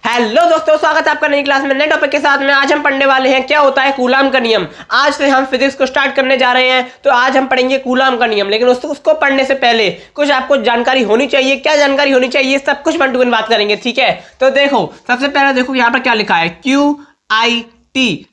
Hello दोस्तों, स्वागत है आपका नई क्लास में नए टॉपिक के साथ में। आज हम पढ़ने वाले हैं क्या होता है कूलाम का नियम। आज से हम फिजिक्स को स्टार्ट करने जा रहे हैं, तो आज हम पढ़ेंगे कूलाम का नियम। लेकिन उसको पढ़ने से पहले कुछ आपको जानकारी होनी चाहिए। क्या जानकारी होनी चाहिए, सब कुछ वन टू वन बात करेंगे, ठीक है। तो देखो, सबसे पहले देखो यहाँ पर क्या लिखा है, QIT।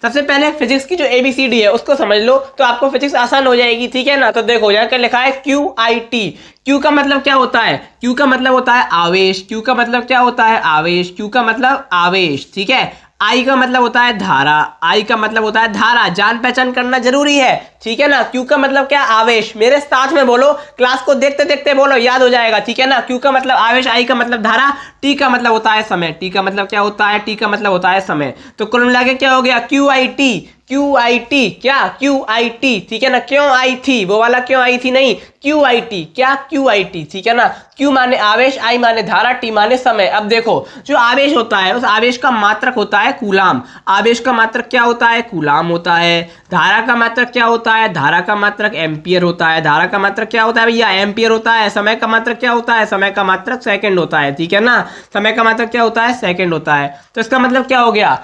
सबसे पहले फिजिक्स की जो ABCD है उसको समझ लो, तो आपको फिजिक्स आसान हो जाएगी, ठीक है ना। तो देखो यहाँ क्या लिखा है, QIT। Q का मतलब क्या होता है, Q का मतलब होता है आवेश। Q का मतलब क्या होता है, आवेश। Q का मतलब आवेश, ठीक है। I का मतलब होता है धारा। I का मतलब होता है धारा। जान पहचान करना जरूरी है, ठीक है ना। Q का मतलब क्या, आवेश। मेरे साथ में बोलो, क्लास को देखते देखते बोलो, याद हो जाएगा, ठीक है ना। Q का मतलब आवेश, I का मतलब धारा, T का मतलब होता है समय। T का मतलब क्या होता है, T का मतलब होता है समय। तो कुल मिला के क्या हो गया, QIT। QIT क्या, QIT, ठीक है ना। क्यों आई थी, वो वाला क्यों आई थी नहीं, QIT क्या, QIT, ठीक है ना। Q माने आवेश, I माने धारा, T माने समय। अब देखो, जो आवेश होता है उस आवेश का मात्रक होता है कूलाम। आवेश का मात्रक क्या होता है, कूलाम होता है। धारा का मात्रक क्या होता है, धारा का मात्रक एम्पियर होता है। धारा का मात्रक क्या होता है भैया, एम्पियर होता है। समय का मात्रक क्या होता है, समय का मात्रक सेकंड होता है, ठीक है ना। समय का मात्रक क्या होता है, सेकंड होता है। तो इसका मतलब क्या हो गया,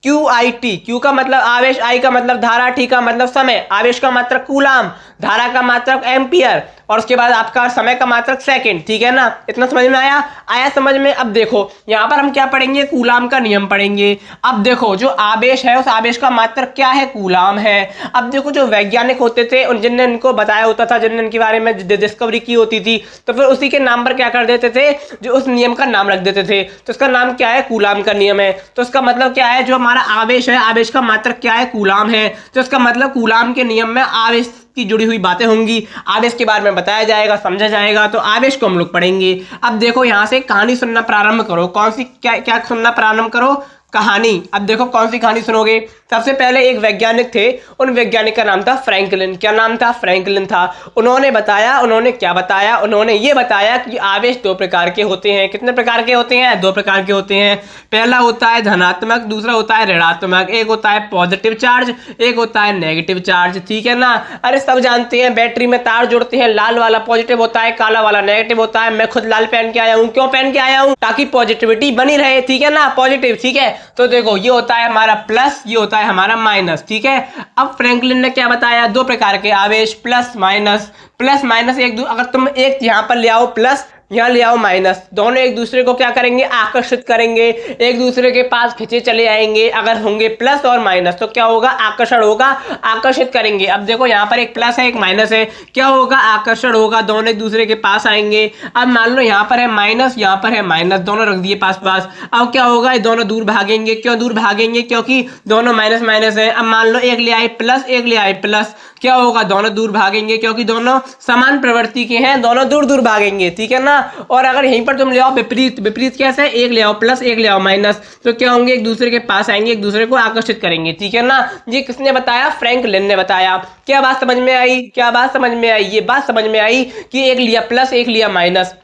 QIT। Q का मतलब आवेश, I का मतलब धारा, T का मतलब समय। आवेश का मात्रक कूलाम, धारा का मात्रक एम्पियर, और उसके बाद आपका समय का मात्रक सेकंड, ठीक है ना। इतना समझ में आया समझ में। अब देखो यहाँ पर हम क्या पढ़ेंगे, कूलाम का नियम पढ़ेंगे। अब देखो, जो आवेश है उस आवेश का मात्रक क्या है, कूलाम है। अब देखो, जो वैज्ञानिक होते थे जिनने इनको बताया होता था, जिनने इनके बारे में डिस्कवरी की होती थी, तो फिर उसी के नाम पर क्या कर देते थे, जो उस नियम का नाम रख देते थे। तो इसका नाम क्या है, कूलाम का नियम है। तो इसका मतलब क्या है, जो हमारा आवेश है, आवेश का मात्रक क्या है, कूलाम है। तो इसका मतलब कूलाम के नियम में आवेश की जुड़ी हुई बातें होंगी, आवेश के बारे में बताया जाएगा, समझा जाएगा। तो आवेश को हम लोग पढ़ेंगे। अब देखो, यहां से कहानी सुनना प्रारंभ करो। कौन सी, क्या सुनना प्रारंभ करो, कहानी। अब देखो कौन सी कहानी सुनोगे। सबसे पहले एक वैज्ञानिक थे, उन वैज्ञानिक का नाम था फ्रैंकलिन। क्या नाम था, फ्रैंकलिन था। उन्होंने बताया, उन्होंने क्या बताया, उन्होंने ये बताया कि आवेश दो प्रकार के होते हैं। कितने प्रकार के होते हैं, दो प्रकार के होते हैं। पहला होता है धनात्मक, दूसरा होता है ऋणात्मक। एक होता है पॉजिटिव चार्ज, एक होता है नेगेटिव चार्ज, ठीक है ना। अरे सब जानते हैं, बैटरी में तार जोड़ते हैं, लाल वाला पॉजिटिव होता है, काला वाला नेगेटिव होता है। मैं खुद लाल पहन के आया हूँ। क्यों पहन के आया हूँ, ताकि पॉजिटिविटी बनी रहे, ठीक है ना, पॉजिटिव, ठीक है। तो देखो, ये होता है हमारा प्लस, ये होता है हमारा माइनस, ठीक है। अब फ्रैंकलिन ने क्या बताया, दो प्रकार के आवेश, प्लस माइनस। प्लस माइनस अगर तुम एक यहां पर ले आओ प्लस, यहाँ ले आओ माइनस, दोनों एक दूसरे को क्या करेंगे, आकर्षित करेंगे, एक दूसरे के पास खींचे चले आएंगे। अगर होंगे प्लस और माइनस तो क्या होगा, आकर्षण होगा, आकर्षित करेंगे। अब देखो, यहाँ पर एक प्लस है एक माइनस है, क्या होगा, आकर्षण होगा, दोनों एक दूसरे के पास आएंगे। अब मान लो यहाँ पर है माइनस, यहाँ पर है माइनस, दोनों रख दिए पास पास। अब क्या होगा, दोनों दूर भागेंगे। क्यों दूर भागेंगे, क्योंकि दोनों माइनस माइनस है। अब मान लो एक ले आए प्लस, एक ले आए प्लस, क्या होगा, दोनों दूर भागेंगे, क्योंकि दोनों समान प्रवृत्ति के हैं, दोनों दूर दूर भागेंगे, ठीक है ना। और अगर यहीं पर तुम ले आओ विपरीत, विपरीत कैसे, एक ले आओ प्लस, एक ले आओ माइनस, तो क्या होंगे, एक दूसरे के पास आएंगे, एक दूसरे को आकर्षित करेंगे, ठीक है ना। ये किसने बताया, फ्रैंकलिन ने बताया। क्या बात समझ में आई, क्या बात समझ में आई, ये बात समझ में आई कि एक लिया प्लस, एक लिया माइनस,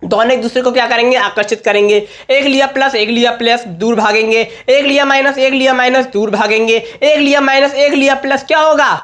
दोनों एक दूसरे को क्या करेंगे, आकर्षित करेंगे। एक लिया प्लस, एक लिया प्लस, दूर भागेंगे। एक लिया माइनस, एक लिया माइनस, दूर भागेंगे। एक लिया माइनस, एक लिया प्लस, क्या होगा,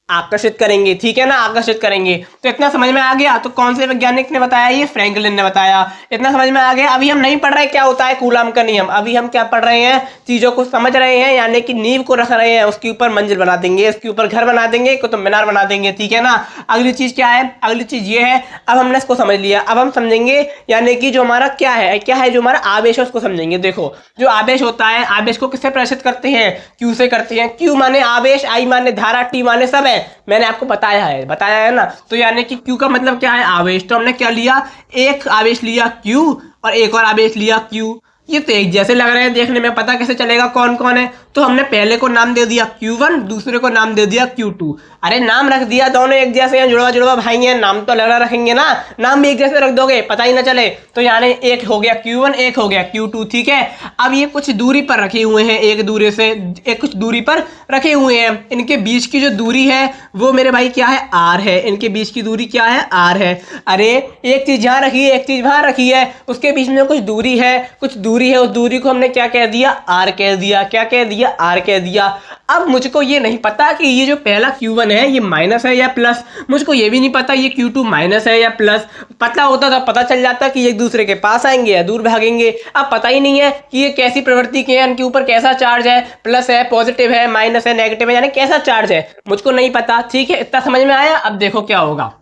आकर्षित करेंगे, ठीक है ना, आकर्षित करेंगे। तो इतना समझ में आ गया। तो कौन से वैज्ञानिक ने बताया, ये फ्रैंकलिन ने बताया। इतना समझ में आ गया। अभी हम नहीं पढ़ रहे क्या होता है कूलाम का नियम, अभी हम क्या पढ़ रहे हैं, चीजों को समझ रहे हैं, यानी कि नींव को रख रहे हैं, उसके ऊपर मंजिल बना देंगे, उसके ऊपर घर बना देंगे, कुतुब मीनार बना देंगे, ठीक है ना। अगली चीज क्या है, अगली चीज ये है, अब हमने इसको समझ लिया, अब हम समझेंगे यानी कि जो हमारा क्या है जो हमारा आवेश है उसको समझेंगे। देखो, जो आवेश होता है, आवेश को किससे प्रदर्शित करते हैं, Q से करते हैं। Q माने आवेश, I माने धारा, T माने समय। मैंने आपको बताया है ना। तो यानी कि Q का मतलब क्या है, आवेश। तो हमने क्या लिया, एक आवेश लिया Q और एक और आवेश लिया Q। ये तो एक जैसे लग रहे हैं देखने में, पता कैसे चलेगा कौन कौन है। तो हमने पहले को नाम दे दिया Q1, दूसरे को नाम दे दिया Q2। अरे नाम रख दिया, दोनों एक जैसे हैं, जुड़वा जुड़वा भाई हैं, नाम तो अलग रखेंगे ना, नाम भी एक जैसे रख दोगे पता ही ना चले। तो यानी एक हो गया Q1, एक हो गया Q2, ठीक है। अब ये कुछ दूरी पर रखे हुए हैं, एक दूरी से एक कुछ दूरी पर रखे हुए हैं। इनके बीच की जो दूरी है वो मेरे भाई क्या है, R है। इनके बीच की दूरी क्या है, R है। अरे एक चीज यहाँ रखी है, एक चीज वहां रखी है, उसके बीच में कुछ दूरी है, कुछ दूरी दूरी है उस दूरी को हमने क्या कह दिया, r कह दिया। क्या कह दिया, r कह दिया। अब मुझको ये नहीं पता कि ये जो पहला Q1 है ये माइनस है या प्लस, मुझको ये भी नहीं पता ये Q2 माइनस है या प्लस। पता होता तो पता चल जाता कि एक दूसरे के पास आएंगे या दूर भागेंगे। अब पता ही नहीं है कि ये कैसी प्रवृत्ति के हैं, इनके ऊपर कैसा चार्ज है, प्लस है, पॉजिटिव है, माइनस है, नेगेटिव है, यानी कैसा चार्ज है मुझको नहीं पता। ठीक है, इतना समझ में आया। अब देखो क्या होगा,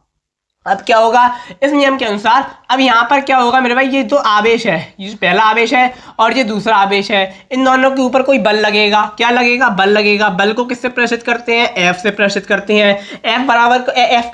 अब क्या होगा इस नियम के अनुसार। अब यहाँ पर क्या होगा मेरे भाई, ये दो आवेश है, ये पहला आवेश है और ये दूसरा आवेश है, इन दोनों के ऊपर कोई बल लगेगा। क्या लगेगा, बल लगेगा। बल को किससे प्रेषित करते हैं, F से प्रेषित करते हैं। F बराबर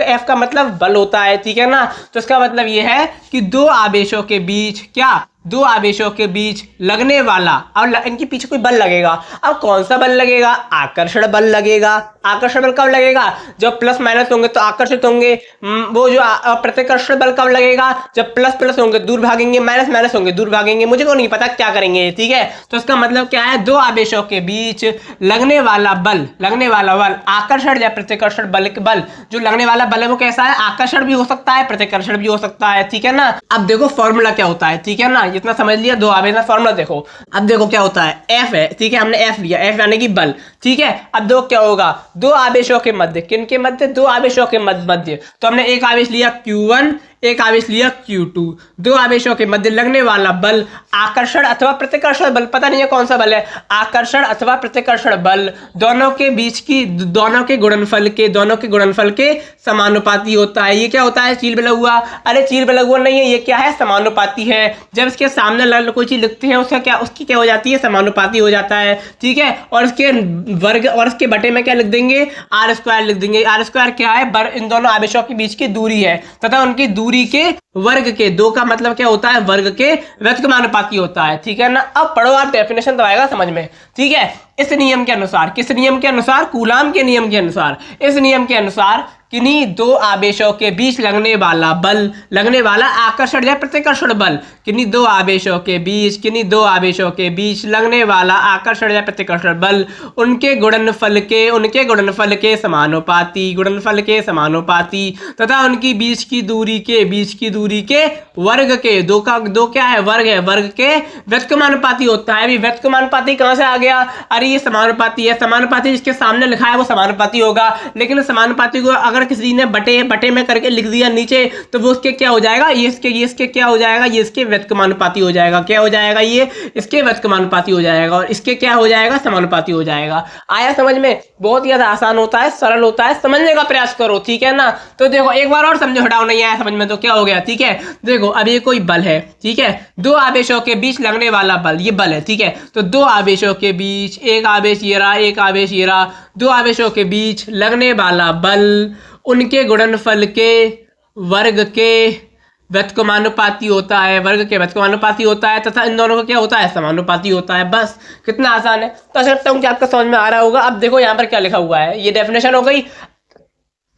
F का मतलब बल होता है, ठीक है ना। तो इसका मतलब ये है कि दो आवेशों के बीच क्या, दो आवेशों के बीच लगने वाला, और इनके पीछे कोई बल लगेगा। अब कौन सा बल लगेगा, आकर्षण बल लगेगा। आकर्षण बल कब लगेगा, जब प्लस माइनस होंगे तो आकर्षित होंगे। वो जो प्रतिकर्षण बल कब लगेगा, जब प्लस प्लस होंगे दूर भागेंगे, माइनस माइनस होंगे दूर भागेंगे। मुझे को नहीं पता क्या करेंगे, ठीक है। तो इसका मतलब क्या है, दो आवेशों के बीच लगने वाला बल, लगने वाला बल आकर्षण या प्रतिकर्षण बल, बल जो लगने वाला बल है वो कैसा है, आकर्षण भी हो सकता है, प्रतिकर्षण भी हो सकता है, ठीक है ना। अब देखो फॉर्मूला क्या होता है, ठीक है ना। इतना समझ लिया, दो आवेश का फॉर्मूला देखो। अब देखो क्या होता है, F है, ठीक है, हमने F लिया, F यानी कि बल, ठीक है। अब दो क्या होगा, दो आवेशों के मध्य, किन के मध्य, दो आवेशों के मध्य। तो हमने एक आवेश लिया Q1, एक आवेश लिया Q2, दो आवेशों के मध्य लगने वाला बल आकर्षण अथवा प्रतिकर्षण बल, पता नहीं है कौन सा बल है, आकर्षण अथवा प्रतिकर्षण बल दोनों के बीच की, दोनों के गुणनफल के, दोनों के गुणनफल के समानुपाती होता है। ये क्या होता है, चील बल हुआ। अरे चील बल हुआ नहीं है, ये क्या है, समानुपाती है। जब इसके सामने कोई चीज लिखते हैं उसका क्या, उसकी क्या हो जाती है, समानुपाती हो जाता है, ठीक है। और इसके वर्ग और इसके बटे में क्या लिख देंगे, आर स्क्वायर लिख देंगे। आर स्क्वायर क्या है, इन दोनों आवेशों के बीच की दूरी है तथा उनकी दूरी के वर्ग के, दो का मतलब क्या होता है, वर्ग के व्यस्तमानुपाती होता है, ठीक है ना। अब पढ़ो आप, डेफिनेशन तो आएगा समझ में, ठीक है। इस नियम के अनुसार, किस नियम के अनुसार, कूलाम के नियम के अनुसार, इस नियम के अनुसार किन्हीं दो आवेशों के बीच लगने वाला बल, लगने वाला आकर्षण या प्रतिकर्षण बल, किन्हीं दो आवेशों के बीच, किन्हीं दो आवेशों के बीच लगने वाला आकर्षण या प्रतिकर्षण बल उनके गुणनफल के, उनके गुणनफल के समानुपाती, गुणनफल के समानुपाती तथा उनकी बीच की दूरी के, बीच की दूरी के वर्ग के, दो का दो क्या है, वर्ग है, वर्ग के व्यस्तमानुपाती होता है। अभी व्यस्तमानुपाती कहां से आ गया, अरे ये समानुपाती है। समानुपाती जिसके सामने लिखा है वो समानुपाती होगा, लेकिन समानुपाती को अगर किसी ने बटे में करके लिख दिया नीचे तो वो उसके क्या हो जाएगा, ये इसके क्या हो जाएगा, ये इसके व्यस्तमानुपाती हो जाएगा। क्या हो जाएगा, ये इसके व्यस्तमानुपाती हो जाएगा और इसके क्या हो जाएगा, समानुपाती हो जाएगा। आया समझ में, बहुत ही ज्यादा आसान होता है, सरल होता है, समझने का प्रयास करो, ठीक है ना। तो देखो एक बार और समझो, हटाओ, नहीं आया समझ में तो क्या हो गया, ठीक है। देखो अब ये कोई बल है, ठीक है, दो आवेशों के बीच लगने वाला बल, ये बल है, ठीक है। तो दो आवेशों के बीच, एक आवेश ये रहा, एक आवेश ये रहा, दो आवेशों के बीच लगने वाला बल उनके गुणनफल के वर्ग के व्यस्तमानुपाती होता है, वर्ग के व्यस्तमानुपाती होता है तथा इन दोनों का क्या होता है, समानुपाती होता है। बस कितना आसान है। तो आशा करता हूं कि आपका समझ में आ रहा होगा। अब देखो यहाँ पर क्या लिखा हुआ है, ये डेफिनेशन हो गई।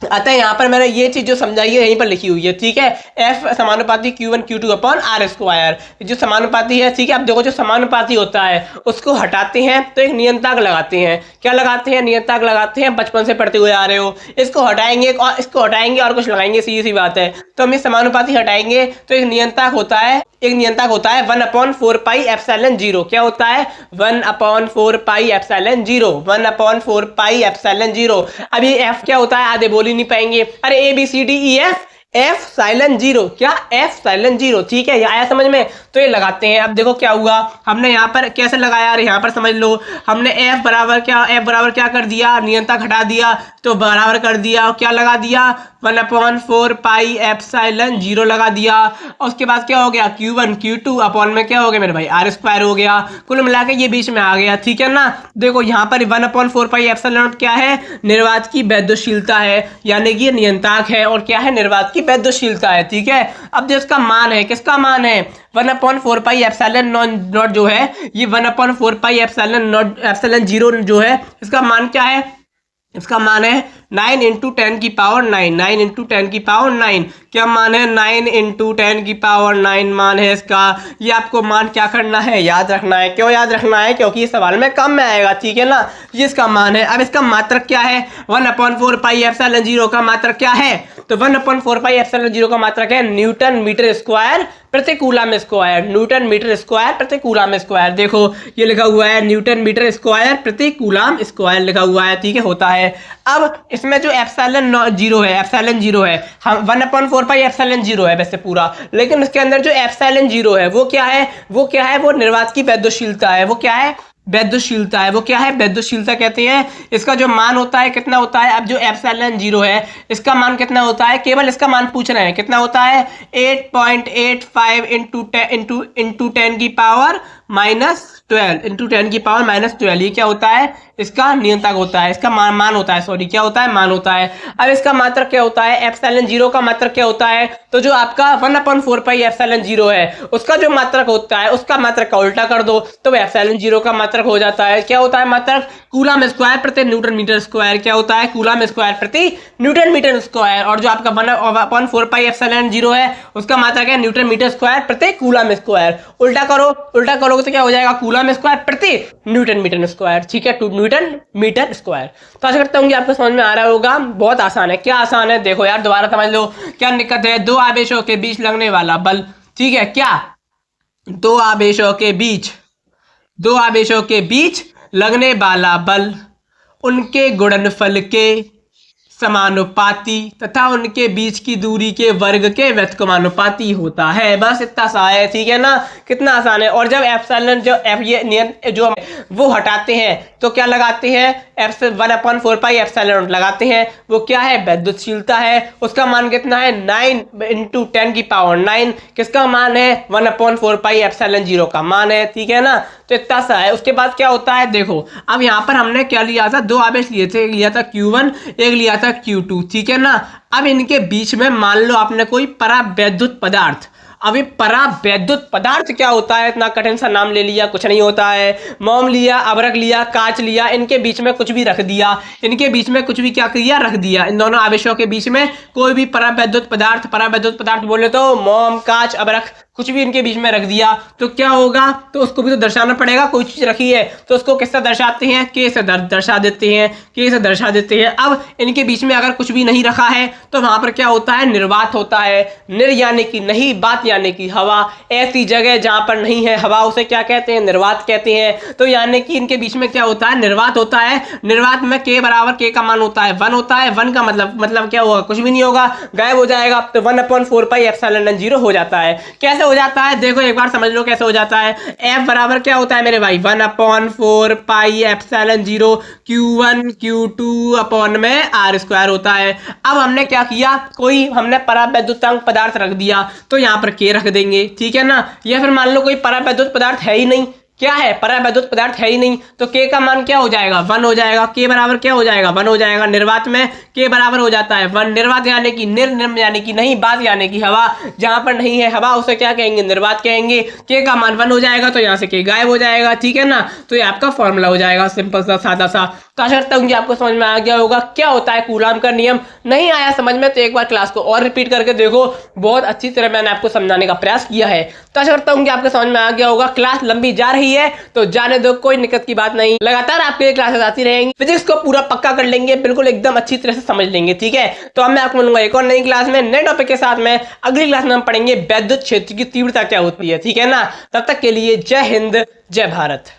अतः यहाँ पर मैंने ये चीज जो समझाई है यहीं पर लिखी हुई है, ठीक है। F समानुपाती Q1 Q2 upon R square, जो समानुपाती है, ठीक है। अब देखो जो समानुपाती होता है उसको हटाते हैं तो एक नियंत्रक लगाते हैं। क्या लगाते हैं, नियंत्रक लगाते हैं, बचपन से पढ़ते हुए आ रहे हो। इसको हटाएंगे और इसको हटाएंगे और कुछ लगाएंगे, सीधी सी बात है। तो हम ये समानुपाती हटाएंगे तो एक नियंत्रक होता है, एक नियंत्रक होता है 1/4 पाई एप्सिलॉन 0। क्या होता है, 1/4 पाई एप्सिलॉन 0, 1/4 पाई एप्सिलॉन 0। अभी F क्या होता है, आधे बोल ही नहीं पाएंगे। अरे ABCDEF, F साइलन 0, क्या F साइलन 0, ठीक है। ये आया समझ में, तो ये लगाते हैं। अब देखो क्या हुआ, हमने यहाँ पर कैसे लगाया, अरे यहाँ पर समझ लो, हमने F बराबर क्या कर दिया, नियंत्रक हटा दिया तो बराबर कर दिया, क्या लगा दिया, 1/4 पाई एप्सिलॉन 0 लगा दिया। और उसके बाद क्या हो गया, Q1 Q2 अपॉन में क्या हो गया मेरे भाई, R स्क्वायर हो गया। कुल मिला के ये बीच में आ गया, ठीक है ना। देखो यहाँ पर 1/4 पाई एप्सिलॉन क्या है, निर्वात की वैद्यशीलता है, यानी कि ये नियंत्रक है और क्या है, निर्वात की वैद्यशीलता है, ठीक है। अब जो इसका मान है, किसका मान है, 1/4 पाई एप्सिलॉन नॉट जो है, ये 1/4 पाई एप्सिलॉन 0 जो है, इसका मान क्या है, इसका मान है 9 × 10 की पावर 9, 9 × 10 की पावर 9। क्या मान है, 9 × 10 की पावर 9 मान है इसका। ये आपको मान क्या करना है, याद रखना है। क्यों याद रखना है, क्योंकि ये सवाल में कम में आएगा, ठीक है ना। ये इसका मान है। अब इसका मात्रक क्या है, 1/4 पाई एप्सिलॉन 0 का मात्रक क्या है, तो 1/4 पाई एप्सिलॉन 0 का मात्रक है न्यूटन मीटर स्क्वायर प्रति coulomb square, newton metre square प्रति कूलम स्क्वायर। देखो ये लिखा हुआ है न्यूटन मीटर स्क्वायर प्रति कूलम स्क्वायर लिखा हुआ है, ठीक है, होता है। अब इसमें जो एप्सिलॉन 0 है, एप्सिलॉन 0 है, हम 1/4 पाई एप्सिलॉन 0 है वैसे पूरा, लेकिन उसके अंदर जो एप्सिलॉन 0 है वो क्या है, वो क्या है, वो निर्वात की वैद्युशीलता है। वो क्या है, वैद्युशीलता है। वो क्या है, वैद्युशीलता कहते हैं। इसका जो मान होता है कितना होता है, अब जो एप्सिलॉन 0 है इसका मान कितना होता है, केवल इसका मान पूछ रहे हैं, कितना होता है 8.85 इंटू 10 की पावर -12 इंटू 10 की पावर -12। ये क्या होता है, इसका नियंत्रक होता है, इसका मान होता है, सॉरी क्या होता है, मान होता है। अब इसका मात्रक क्या होता है, एप्सिलॉन 0 का मात्रक क्या होता है, तो जो आपका 1/4 पाई एप्सिलॉन 0 है उसका जो मात्रक होता है उसका मात्रक का उल्टा कर दो तो एप्सिलॉन 0 का मात्रक हो जाता है, क्या होता है मात्रक, कूलम स्क्वायर प्रति न्यूटन मीटर स्क्वायर। क्या होता है, कूलम स्क्वायर प्रति न्यूटन मीटर स्क्वायर। और जो आपका 1/4 पाई एप्सिलॉन 0 है उसका मात्रक है न्यूटन मीटर स्क्वायर प्रति कूलम स्क्वायर। उल्टा करो, उल्टा करोगे तो क्या हो जाएगा, कूलम स्क्वायर प्रति न्यूटन मीटर स्क्वायर, ठीक है, 2 न्यूटन मीटर स्क्वायर। तो आशा करता हूँ कि आपको समझ में आ रहा होगा। बहुत आसान है, क्या आसान है, देखो यार दोबारा समझ लो क्या दिक्कत है। दो आवेशों के बीच लगने वाला बल, ठीक है, क्या, दो आवेशों के बीच लगने वाला बल उनके गुणनफल के समानुपाती तथा उनके बीच की दूरी के वर्ग के व्युत्क्रमानुपाती होता है। बस इतना सा है, ठीक है ना, कितना आसान है। और जब एप्सिलॉन जो वो हटाते हैं तो क्या लगाते हैं, 1/4 पाई एप्सिलॉन लगाते हैं, वो क्या है, वैद्युतशीलता है। उसका मान कितना है, 9 इंटू 10 की पावर 9। किसका मान है, 1/4 पाई एप्सिलॉन 0 का मान है, ठीक है ना। तो इतना सा है। उसके बाद क्या होता है, देखो अब यहाँ पर हमने क्या लिया था, दो आवेश लिए थे, एक लिया था Q1 एक लिया था Q2, ठीक है ना। अब इनके बीच में मान लो आपने कोई परावैद्युत पदार्थ, अभी परावैद्युत पदार्थ क्या होता है, इतना कठिन सा नाम ले लिया, कुछ नहीं होता है। मोम लिया, अभ्रक लिया, कांच लिया, इनके बीच में कुछ भी रख दिया, इनके बीच में कुछ भी क्या किया, रख दिया। इन दोनों आवेशों के बीच में कोई भी परावैद्युत पदार्थ बोले तो मोम, कांच, अभ्रक, कुछ भी इनके बीच में रख दिया तो क्या होगा, तो उसको भी तो दर्शाना पड़ेगा। कोई चीज रखी है तो उसको किससे दर्शाते हैं, के से दर्शा देते हैं, के से दर्शा देते हैं। अब इनके बीच में अगर कुछ भी नहीं रखा है तो वहां पर क्या होता है, निर्वात होता है। निर यानी कि नहीं, बात यानी कि हवा। ऐसी जगह जहां पर नहीं है हवा उसे क्या कहते हैं, निर्वात कहते हैं। तो यानी कि इनके बीच में क्या होता है, निर्वात होता है। निर्वात में के बराबर के का मान होता है 1 होता है। 1 का मतलब क्या होगा, कुछ भी नहीं होगा, गायब हो जाएगा। तो 1/4 पाई एप्सिलॉन 0 हो जाता है। कैसे हो जाता है, देखो एक बार समझ लो कैसे हो जाता है। F बराबर क्या होता है मेरे भाई, 1/4 pi epsilon 0 Q1 Q2 upon में R² होता है। अब हमने क्या किया, कोई हमने परावैद्युतांक पदार्थ रख दिया तो यहाँ पर K रख देंगे, ठीक है ना। या फिर मान लो कोई परावैद्युत पदार्थ है ही नहीं, क्या है, परावैद्युत पदार्थ है ही नहीं, तो K का मान क्या हो जाएगा, 1 हो जाएगा। K बराबर क्या हो जाएगा, 1 हो जाएगा। निर्वात में K बराबर हो जाता है 1। निर्वात यानी कि निर् यानी कि नहीं, बात यानी कि हवा। जहां पर नहीं है हवा उसे क्या कहेंगे, निर्वात कहेंगे। K का मान 1 हो जाएगा तो यहाँ से K गायब हो जाएगा, ठीक है ना। तो ये आपका फॉर्मूला हो जाएगा, सिंपल सा, सादा सा। तो आशा करता हूँ कि आपको समझ में आ गया होगा क्या होता है कूलाम का नियम। नहीं आया समझ में तो एक बार क्लास को और रिपीट करके देखो, बहुत अच्छी तरह मैंने आपको समझाने का प्रयास किया है। तो आशा करता हूँ कि आपको समझ में आ गया होगा। क्लास लंबी जा रही है तो जाने दो, कोई दिक्कत की बात नहीं, लगातार आपके क्लासेस आती रहेंगी। फिजिक्स को पूरा पक्का कर लेंगे, बिल्कुल एकदम अच्छी तरह से समझ लेंगे, ठीक है। तो अब मैं आपको मिलूंगा एक और नई क्लास में, नए टॉपिक के साथ में। अगली क्लास में हम पढ़ेंगे वैद्युत क्षेत्र की तीव्रता क्या होती है, ठीक है ना। तब तक के लिए जय हिंद, जय भारत।